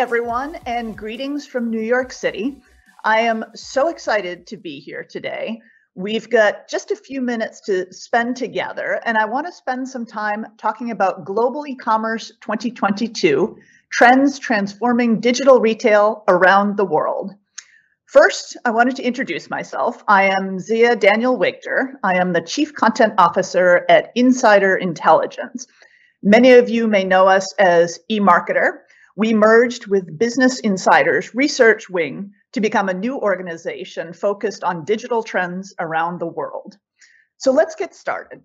everyone, and greetings from New York City. I am so excited to be here today. We've got just a few minutes to spend together, and I want to spend some time talking about Global E-Commerce 2022, Trends Transforming Digital Retail Around the World. First, I wanted to introduce myself. I am Zia Daniell Wigder. I am the Chief Content Officer at Insider Intelligence. Many of you may know us as eMarketer. We merged with Business Insider's research wing to become a new organization focused on digital trends around the world. So let's get started.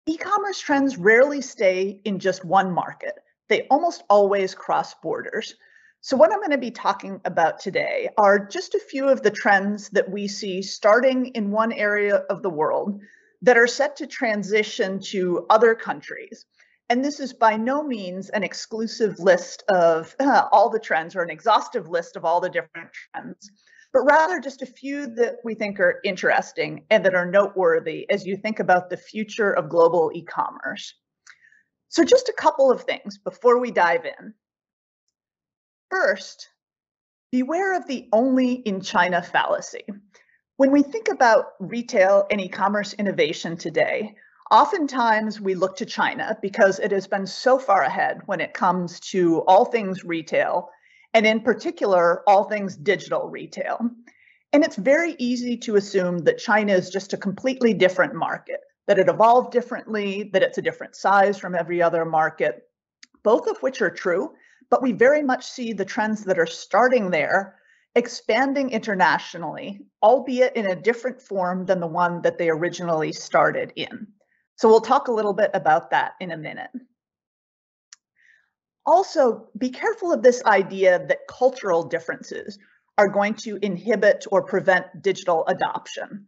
E-commerce trends rarely stay in just one market. They almost always cross borders. So what I'm going to be talking about today are just a few of the trends that we see starting in one area of the world that are set to transition to other countries. And this is by no means an exclusive list of all the trends or an exhaustive list of all the different trends, but rather just a few that we think are interesting and that are noteworthy as you think about the future of global e-commerce. So just a couple of things before we dive in. First, beware of the only in China fallacy. When we think about retail and e-commerce innovation today, oftentimes we look to China because it has been so far ahead when it comes to all things retail, and in particular, all things digital retail. And it's very easy to assume that China is just a completely different market, that it evolved differently, that it's a different size from every other market, both of which are true, but we very much see the trends that are starting there expanding internationally, albeit in a different form than the one that they originally started in. So we'll talk a little bit about that in a minute. Also, be careful of this idea that cultural differences are going to inhibit or prevent digital adoption.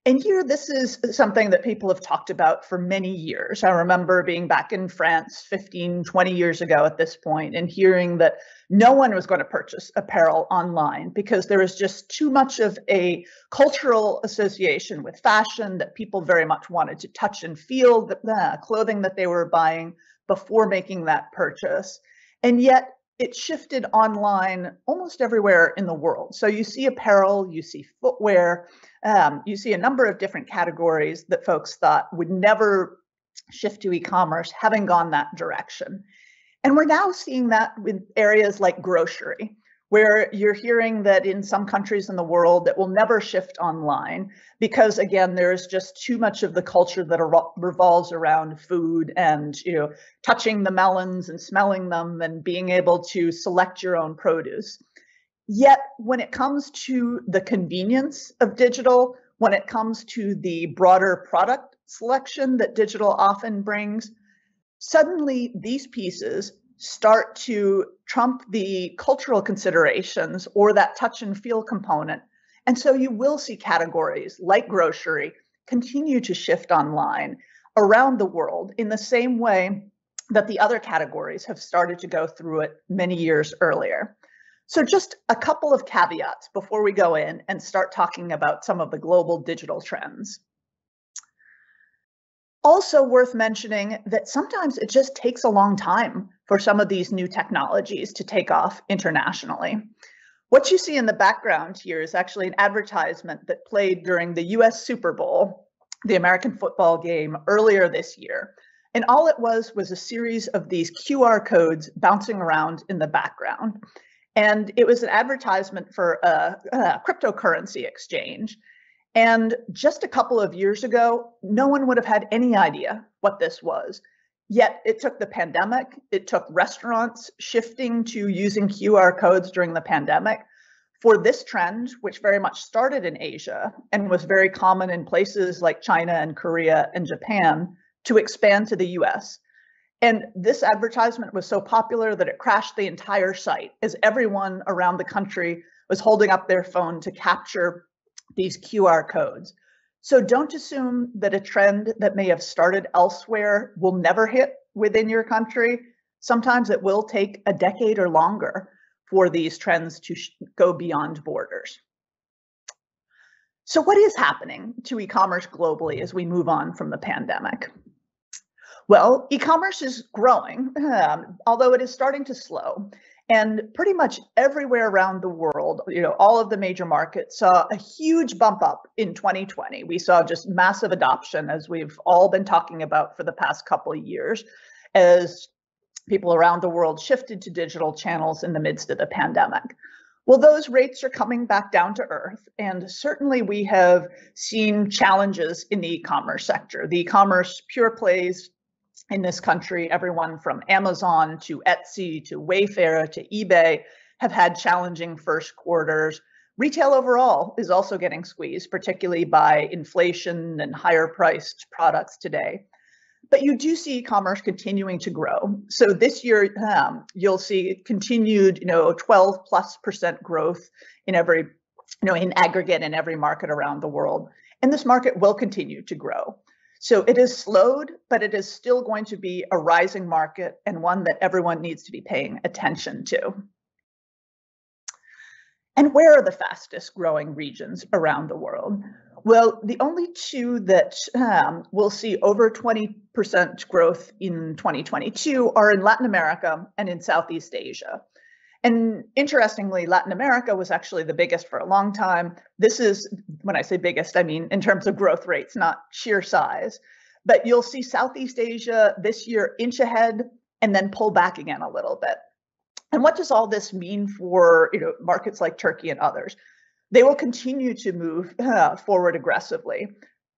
And here, this is something that people have talked about for many years. I remember being back in France 15, 20 years ago at this point and hearing that no one was going to purchase apparel online because there was just too much of a cultural association with fashion that people very much wanted to touch and feel the clothing that they were buying before making that purchase. And yet it shifted online almost everywhere in the world. So you see apparel, you see footwear, you see a number of different categories that folks thought would never shift to e-commerce, having gone that direction. And we're now seeing that with areas like grocery, where you're hearing that in some countries in the world it will never shift online because, again, there's just too much of the culture that revolves around food and, touching the melons and smelling them and being able to select your own produce. Yet when it comes to the convenience of digital, when it comes to the broader product selection that digital often brings, suddenly these pieces start to trump the cultural considerations or that touch and feel component. And so you will see categories like grocery continue to shift online around the world in the same way that the other categories have started to go through it many years earlier. So just a couple of caveats before we go in and start talking about some of the global digital trends. Also worth mentioning that sometimes it just takes a long time for some of these new technologies to take off internationally. What you see in the background here is actually an advertisement that played during the US Super Bowl, the American football game, earlier this year. And all it was a series of these QR codes bouncing around in the background. And it was an advertisement for a cryptocurrency exchange. And just a couple of years ago, no one would have had any idea what this was. Yet it took the pandemic, it took restaurants shifting to using QR codes during the pandemic for this trend, which very much started in Asia and was very common in places like China and Korea and Japan, to expand to the US. And this advertisement was so popular that it crashed the entire site as everyone around the country was holding up their phone to capture these QR codes. So don't assume that a trend that may have started elsewhere will never hit within your country. Sometimes it will take a decade or longer for these trends to go beyond borders. So what is happening to e-commerce globally as we move on from the pandemic? Well, e-commerce is growing, although it is starting to slow. And pretty much everywhere around the world, all of the major markets saw a huge bump up in 2020. We saw just massive adoption, as we've all been talking about for the past couple of years, as people around the world shifted to digital channels in the midst of the pandemic. Well, those rates are coming back down to earth, and certainly we have seen challenges in the e-commerce sector. The e-commerce pure plays in this country, everyone from Amazon to Etsy to Wayfair to eBay, have had challenging first quarters. Retail overall is also getting squeezed, particularly by inflation and higher priced products today. But you do see e-commerce continuing to grow. So this year, you'll see continued, 12+% growth in every, in aggregate in every market around the world. And this market will continue to grow. So it is slowed, but it is still going to be a rising market and one that everyone needs to be paying attention to. And where are the fastest growing regions around the world? Well, the only two that will see over 20% growth in 2022 are in Latin America and in Southeast Asia. And interestingly, Latin America was actually the biggest for a long time. This is, when I say biggest, I mean in terms of growth rates, not sheer size. But you'll see Southeast Asia this year inch ahead and then pull back again a little bit. And what does all this mean for markets like Turkey and others? They will continue to move forward aggressively.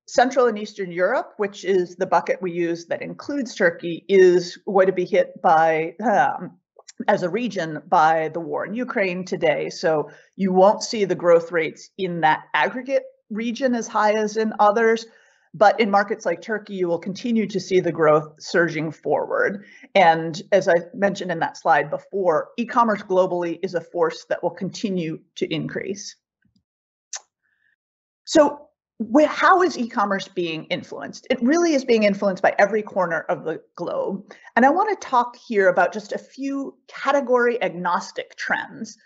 Central and Eastern Europe, which is the bucket we use that includes Turkey, is going to be hit by as a region by the war in Ukraine today. So you won't see the growth rates in that aggregate region as high as in others. But in markets like Turkey, you will continue to see the growth surging forward. And as I mentioned in that slide before, e-commerce globally is a force that will continue to increase. So how is e-commerce being influenced? It really is being influenced by every corner of the globe. And I want to talk here about just a few category agnostic trends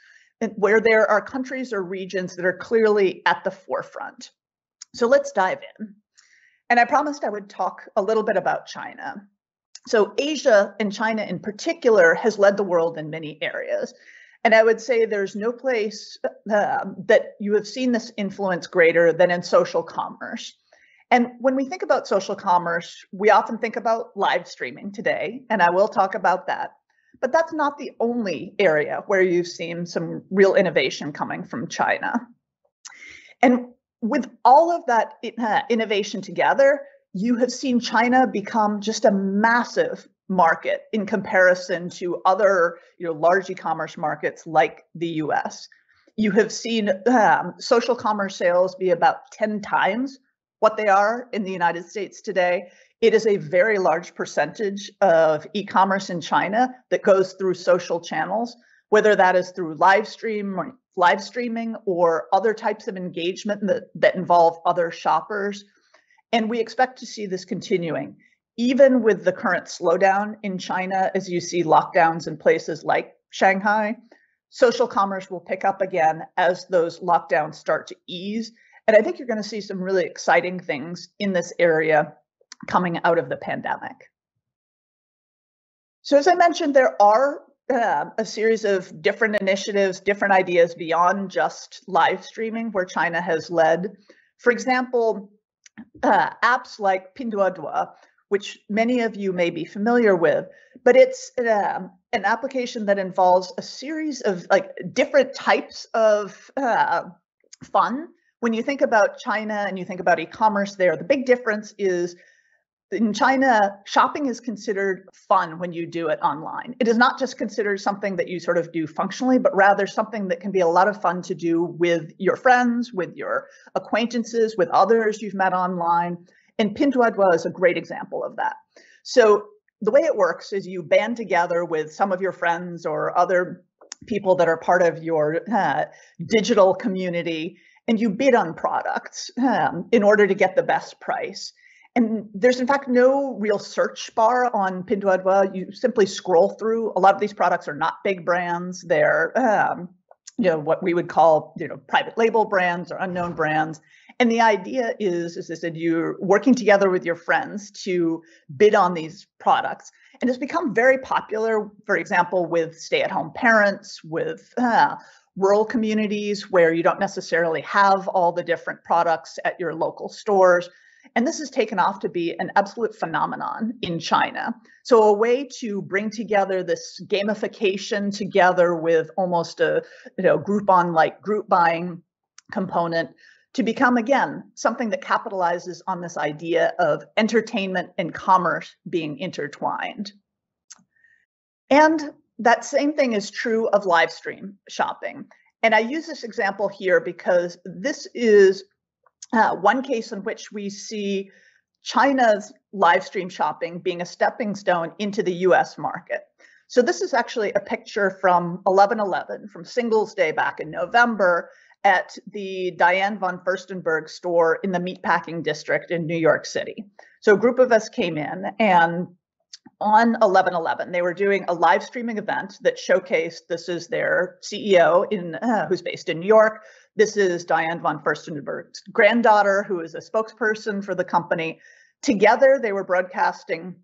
where there are countries or regions that are clearly at the forefront. So let's dive in. And I promised I would talk a little bit about China. So Asia, and China in particular, has led the world in many areas. And I would say there's no place that you have seen this influence greater than in social commerce. And when we think about social commerce, we often think about live streaming today, and I will talk about that. But that's not the only area where you've seen some real innovation coming from China. And with all of that innovation together, you have seen China become just a massive market in comparison to other large e-commerce markets like the US. You have seen social commerce sales be about 10 times what they are in the United States today. It is a very large percentage of e-commerce in China that goes through social channels, whether that is through live streaming or other types of engagement that involve other shoppers. And we expect to see this continuing. Even with the current slowdown in China, as you see lockdowns in places like Shanghai, social commerce will pick up again as those lockdowns start to ease. And I think you're going to see some really exciting things in this area coming out of the pandemic. So as I mentioned, there are a series of different initiatives, different ideas beyond just live streaming where China has led. For example, apps like Pinduoduo, which many of you may be familiar with, but it's an application that involves a series of different types of fun. When you think about China and you think about e-commerce there, the big difference is in China, shopping is considered fun when you do it online. It is not just considered something that you sort of do functionally, but rather something that can be a lot of fun to do with your friends, with your acquaintances, with others you've met online. And Pinduoduo is a great example of that. So the way it works is you band together with some of your friends or other people that are part of your digital community, and you bid on products in order to get the best price. And there's in fact no real search bar on Pinduoduo. You simply scroll through. A lot of these products are not big brands. They're what we would call, private label brands or unknown brands. And the idea is, as I said, you're working together with your friends to bid on these products. And it's become very popular, for example, with stay-at-home parents, with rural communities where you don't necessarily have all the different products at your local stores. And this has taken off to be an absolute phenomenon in China. So a way to bring together this gamification together with almost a Groupon-like group buying component to become, again, something that capitalizes on this idea of entertainment and commerce being intertwined. And that same thing is true of live stream shopping. And I use this example here because this is one case in which we see China's live stream shopping being a stepping stone into the US market. So this is actually a picture from 11/11, from Singles Day back in November at the Diane von Furstenberg store in the Meatpacking District in New York City. So a group of us came in, and on 11/11, they were doing a live streaming event that showcased, this is their CEO who's based in New York. This is Diane von Furstenberg's granddaughter, who is a spokesperson for the company. Together, they were broadcasting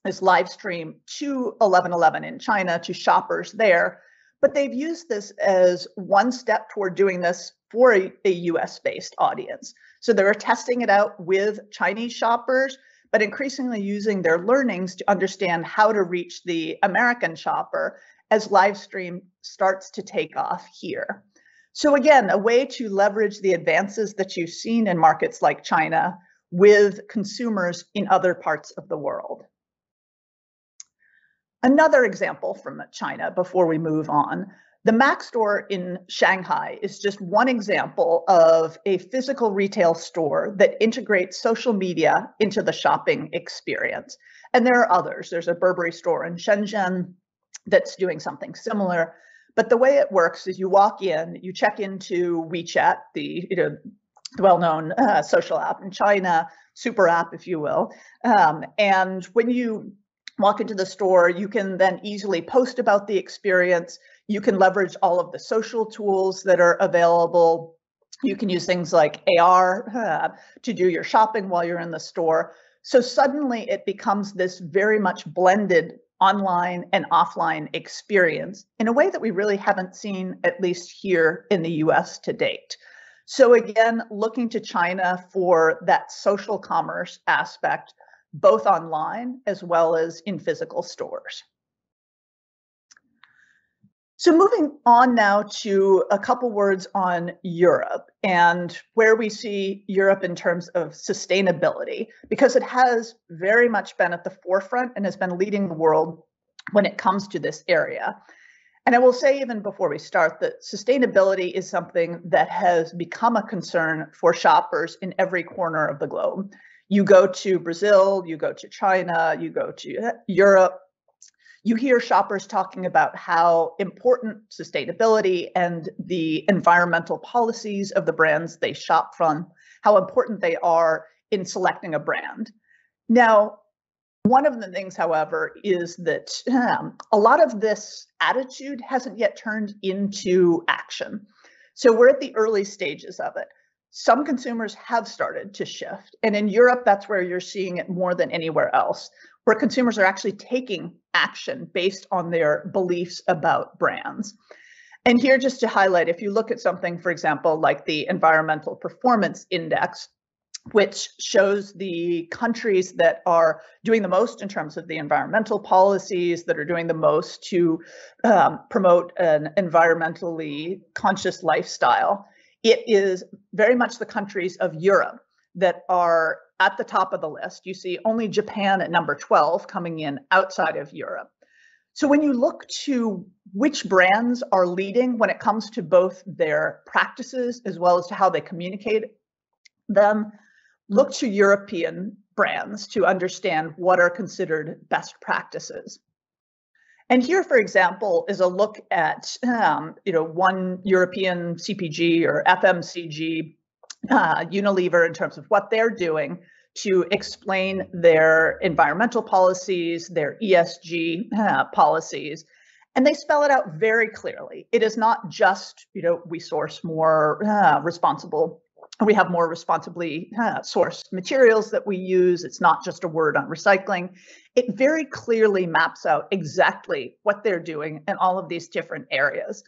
this live stream to 11/11 in China, to shoppers there. But they've used this as one step toward doing this for a US-based audience. So they were testing it out with Chinese shoppers, but increasingly using their learnings to understand how to reach the American shopper as live stream starts to take off here. So again, a way to leverage the advances that you've seen in markets like China with consumers in other parts of the world. Another example from China before we move on. The Mac store in Shanghai is just one example of a physical retail store that integrates social media into the shopping experience. And there are others. There's a Burberry store in Shenzhen that's doing something similar. But the way it works is you walk in, you check into WeChat, the well-known social app in China, super app, if you will. And when you walk into the store, you can then easily post about the experience. You can leverage all of the social tools that are available. You can use things like AR to do your shopping while you're in the store. So suddenly it becomes this very much blended online and offline experience in a way that we really haven't seen, at least here in the US to date. So again, looking to China for that social commerce aspect, both online as well as in physical stores. So moving on now to a couple words on Europe and where we see Europe in terms of sustainability, because it has very much been at the forefront and has been leading the world when it comes to this area. And I will say even before we start that sustainability is something that has become a concern for shoppers in every corner of the globe. You go to Brazil, you go to China, you go to Europe, you hear shoppers talking about how important sustainability and the environmental policies of the brands they shop from, how important they are in selecting a brand. Now, one of the things, however, is that a lot of this attitude hasn't yet turned into action. So we're at the early stages of it. Some consumers have started to shift. And in Europe, that's where you're seeing it more than anywhere else, where consumers are actually taking action based on their beliefs about brands. And here, just to highlight, if you look at something, for example, like the Environmental Performance Index, which shows the countries that are doing the most in terms of the environmental policies, that are doing the most to promote an environmentally conscious lifestyle, it is very much the countries of Europe that are at the top of the list. You see only Japan at number 12 coming in outside of Europe. So when you look to which brands are leading when it comes to both their practices as well as to how they communicate them, look to European brands to understand what are considered best practices. And here, for example, is a look at one European CPG or FMCG, Unilever, in terms of what they're doing to explain their environmental policies, their ESG policies. And they spell it out very clearly. It is not just, we source more we have more responsibly sourced materials that we use. It's not just a word on recycling. It very clearly maps out exactly what they're doing in all of these different areas.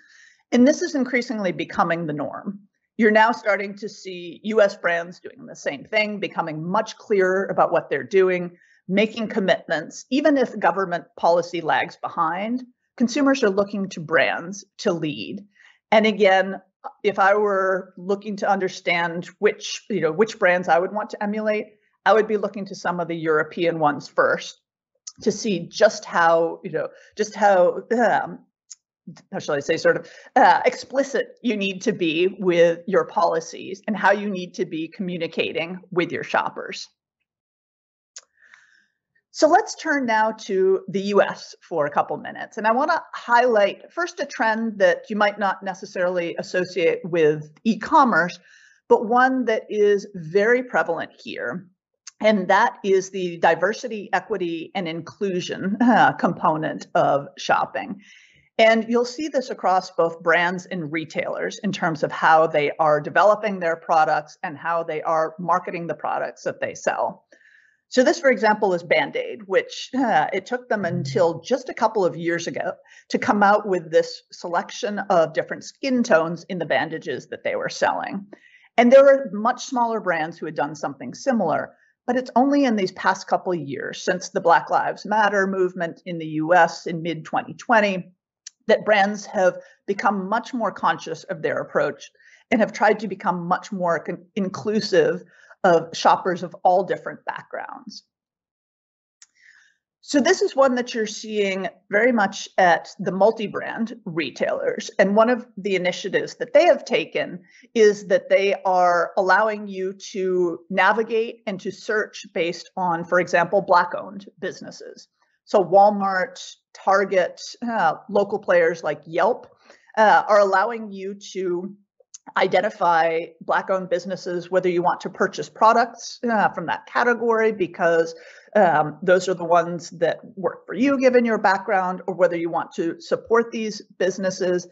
And this is increasingly becoming the norm. You're now starting to see US brands doing the same thing, becoming much clearer about what they're doing, making commitments. Even if government policy lags behind, consumers are looking to brands to lead. And again, if I were looking to understand which brands I would want to emulate, I would be looking to some of the European ones first to see just how how shall I say, explicit you need to be with your policies and how you need to be communicating with your shoppers. So let's turn now to the US for a couple minutes. And I want to highlight first a trend that you might not necessarily associate with e-commerce, but one that is very prevalent here. And that is the diversity, equity, and inclusion component of shopping. And you'll see this across both brands and retailers in terms of how they are developing their products and how they are marketing the products that they sell. So this, for example, is Band-Aid, which it took them until just a couple of years ago to come out with this selection of different skin tones in the bandages that they were selling. And there were much smaller brands who had done something similar, but it's only in these past couple of years, since the Black Lives Matter movement in the US in mid-2020, that brands have become much more conscious of their approach and have tried to become much more inclusive of shoppers of all different backgrounds. So this is one that you're seeing very much at the multi-brand retailers. And one of the initiatives that they have taken is that they are allowing you to navigate and to search based on, for example, Black-owned businesses. So Walmart, Target, local players like Yelp are allowing you to identify Black-owned businesses, whether you want to purchase products from that category because those are the ones that work for you given your background, or whether you want to support these businesses.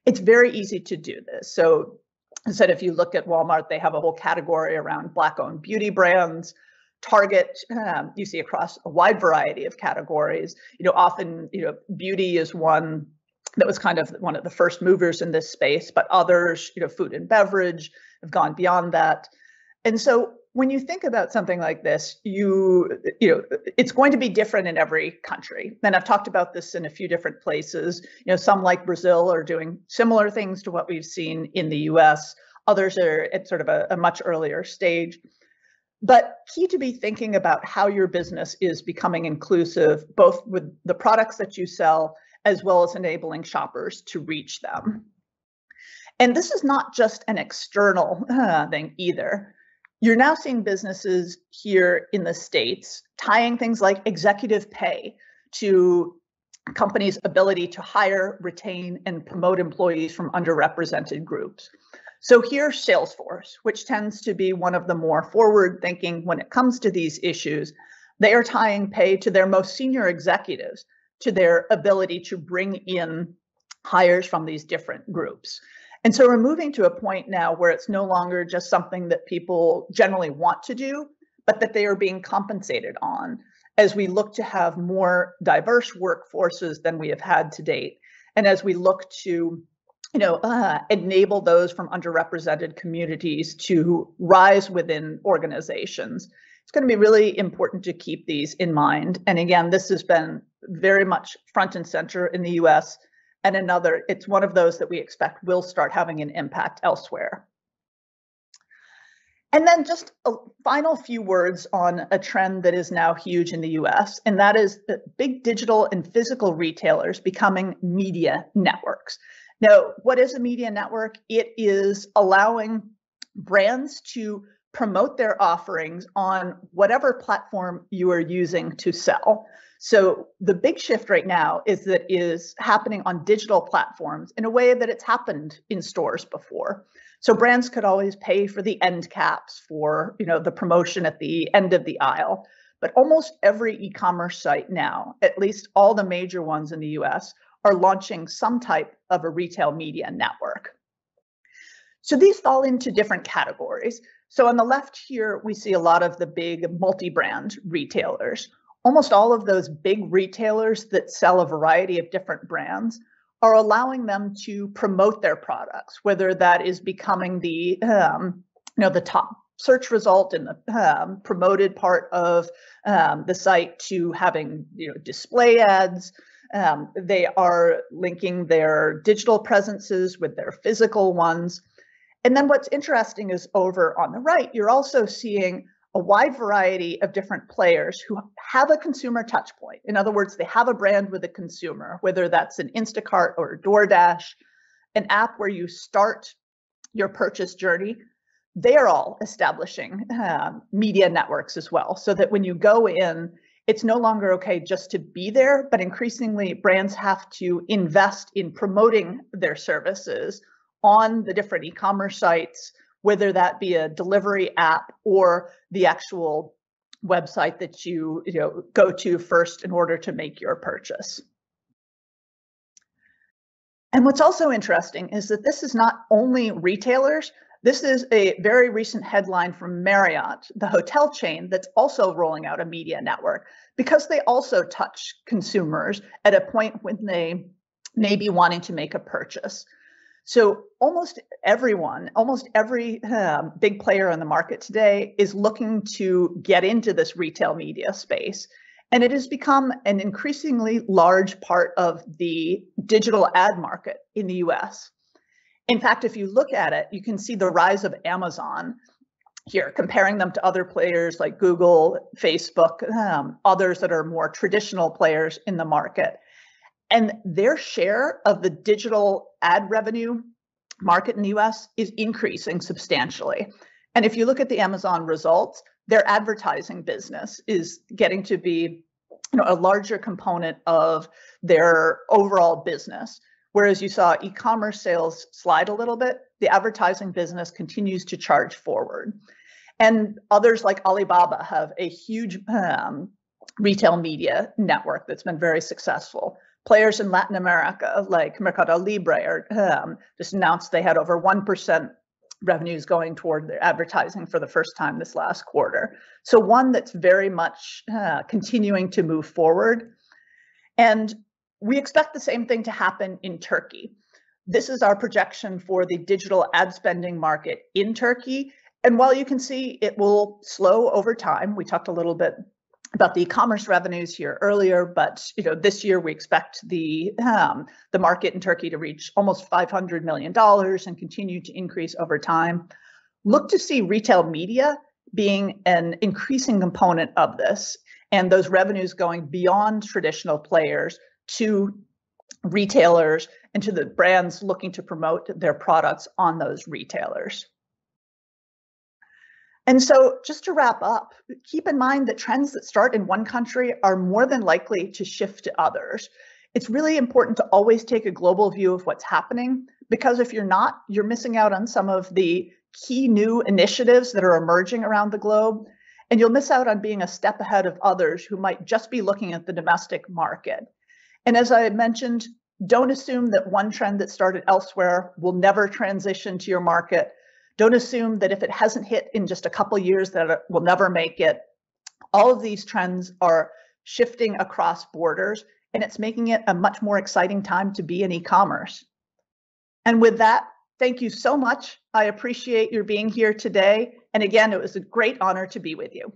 It's very easy to do this. So instead, if you look at Walmart, they have a whole category around Black-owned beauty brands. Target, you see across a wide variety of categories. Often, beauty is one that was kind of one of the first movers in this space, but others, food and beverage have gone beyond that. And so when you think about something like this, it's going to be different in every country. And I've talked about this in a few different places. Some like Brazil are doing similar things to what we've seen in the US. Others are at sort of a much earlier stage. But key to be thinking about how your business is becoming inclusive, both with the products that you sell, as well as enabling shoppers to reach them. And this is not just an external thing either. You're now seeing businesses here in the States tying things like executive pay to companies' ability to hire, retain, and promote employees from underrepresented groups. So here's Salesforce, which tends to be one of the more forward-thinking when it comes to these issues. They are tying pay to their most senior executives, to their ability to bring in hires from these different groups. And so we're moving to a point now where it's no longer just something that people generally want to do, but that they are being compensated on as we look to have more diverse workforces than we have had to date. And as we look to enable those from underrepresented communities to rise within organizations. It's going to be really important to keep these in mind. And again, this has been very much front and center in the US, and it's one of those that we expect will start having an impact elsewhere. And then just a final few words on a trend that is now huge in the US, and that is the big digital and physical retailers becoming media networks. Now, what is a media network? It is allowing brands to promote their offerings on whatever platform you are using to sell. So the big shift right now is happening on digital platforms in a way that it's happened in stores before. So brands could always pay for the end caps for the promotion at the end of the aisle. But almost every e-commerce site now, at least all the major ones in the US, are launching some type of a retail media network. So these fall into different categories. So on the left here, we see a lot of the big multi-brand retailers. Almost all of those big retailers that sell a variety of different brands are allowing them to promote their products, whether that is becoming the the top search result in the promoted part of the site, to having display ads. They are linking their digital presences with their physical ones. And then what's interesting is over on the right, you're also seeing a wide variety of different players who have a consumer touch point. In other words, they have a brand with a consumer, whether that's an Instacart or a DoorDash, an app where you start your purchase journey. They are all establishing media networks as well, so that when you go in, it's no longer okay just to be there, but increasingly brands have to invest in promoting their services on the different e-commerce sites, whether that be a delivery app or the actual website that you go to first in order to make your purchase. And what's also interesting is that this is not only retailers. This is a very recent headline from Marriott, the hotel chain, that's also rolling out a media network, because they also touch consumers at a point when they may be wanting to make a purchase. So almost every big player in the market today is looking to get into this retail media space. And it has become an increasingly large part of the digital ad market in the US. In fact, if you look at it, you can see the rise of Amazon here, comparing them to other players like Google, Facebook, others that are more traditional players in the market. And their share of the digital ad revenue market in the US is increasing substantially. And if you look at the Amazon results, their advertising business is getting to be a larger component of their overall business. Whereas you saw e-commerce sales slide a little bit, the advertising business continues to charge forward. And others like Alibaba have a huge retail media network that's been very successful. Players in Latin America, like Mercado Libre, just announced they had over 1% revenues going toward their advertising for the first time this last quarter. So one that's very much continuing to move forward. And we expect the same thing to happen in Turkey. This is our projection for the digital ad spending market in Turkey. And while you can see it will slow over time, we talked a little bit about the e-commerce revenues here earlier, but this year we expect the market in Turkey to reach almost $500 million and continue to increase over time. Look to see retail media being an increasing component of this, and those revenues going beyond traditional players to retailers and to the brands looking to promote their products on those retailers. And so just to wrap up, keep in mind that trends that start in one country are more than likely to shift to others. It's really important to always take a global view of what's happening, because if you're not, you're missing out on some of the key new initiatives that are emerging around the globe, and you'll miss out on being a step ahead of others who might just be looking at the domestic market. And as I mentioned, don't assume that one trend that started elsewhere will never transition to your market. Don't assume that if it hasn't hit in just a couple years that it will never make it. All of these trends are shifting across borders, and it's making it a much more exciting time to be in e-commerce. And with that, thank you so much. I appreciate your being here today. And again, it was a great honor to be with you.